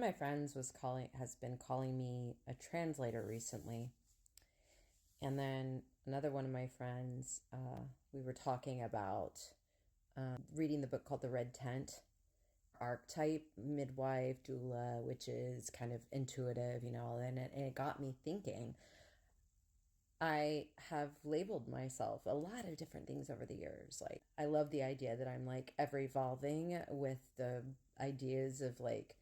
my friends has been calling me a translator recently. And then another one of my friends, we were talking about reading the book called The Red Tent, archetype, midwife, doula, which is kind of intuitive, and it got me thinking. I have labeled myself a lot of different things over the years. Like, I love the idea that I'm like ever evolving with the ideas of like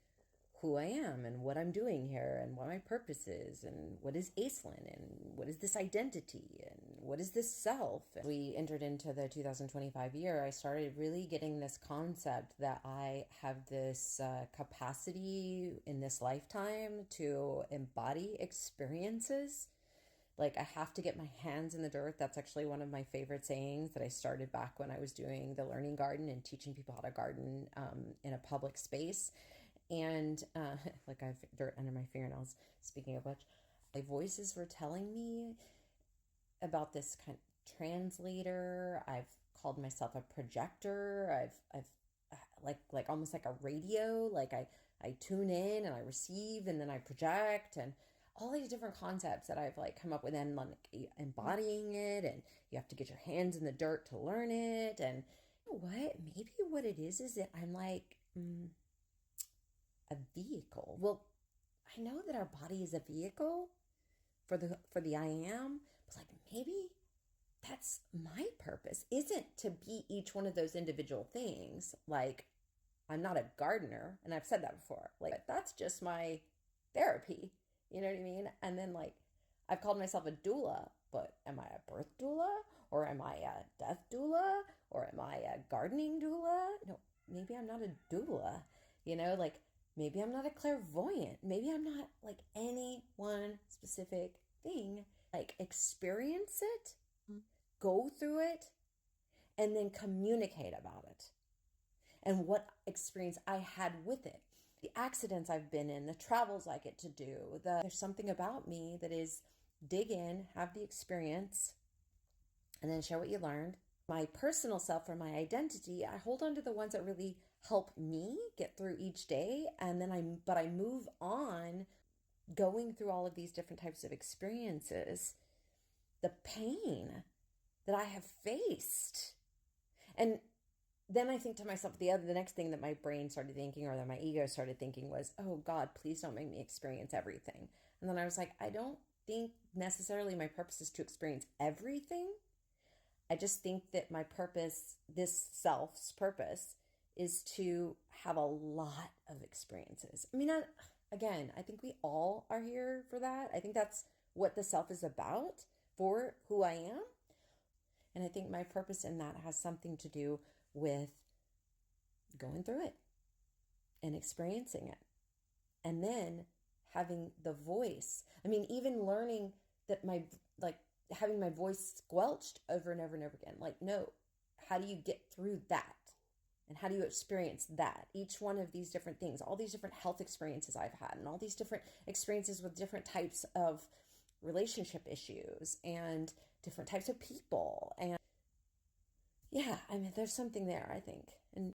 who I am and what I'm doing here and what my purpose is and what is Aislinn and what is this identity and what is this self. We entered into the 2025 year. I started really getting this concept that I have this capacity in this lifetime to embody experiences. Like, I have to get my hands in the dirt. That's actually one of my favorite sayings that I started back when I was doing the learning garden and teaching people how to garden in a public space. And like, I have dirt under my fingernails, speaking of which. My voices were telling me about this kind of translator. I've called myself a projector. I've like almost like a radio. Like, I tune in and I receive and then I project, and all these different concepts that I've like come up with, and like embodying it, and you have to get your hands in the dirt to learn it. And you know what? Maybe what it is that I'm like a vehicle. Well, I know that our body is a vehicle for the I am, but like maybe that's my purpose, isn't to be each one of those individual things. Like, I'm not a gardener, and I've said that before. Like, that's just my therapy. You know what I mean? And then like, I've called myself a doula, but am I a birth doula? Or am I a death doula? Or am I a gardening doula? No, maybe I'm not a doula. Like, maybe I'm not a clairvoyant. Maybe I'm not like any one specific thing. Like, experience it, go through it, and then communicate about it and what experience I had with it. The accidents I've been in, the travels I get to do, there's something about me that is dig in, have the experience, and then share what you learned. My personal self or my identity, I hold on to the ones that really help me get through each day. And then I move on going through all of these different types of experiences, the pain that I have faced. And then I think to myself, the next thing that my brain started thinking, or that my ego started thinking, was, oh God, please don't make me experience everything. And then I was like, I don't think necessarily my purpose is to experience everything. I just think that my purpose, this self's purpose, is to have a lot of experiences. I mean, again, I think we all are here for that. I think that's what the self is about, for who I am. And I think my purpose in that has something to do with going through it and experiencing it, and then having the voice. I mean, even learning that having my voice squelched over and over and over again. Like, no, how do you get through that? And how do you experience that? Each one of these different things, all these different health experiences I've had, and all these different experiences with different types of relationship issues and different types of people. And yeah, I mean, there's something there, I think.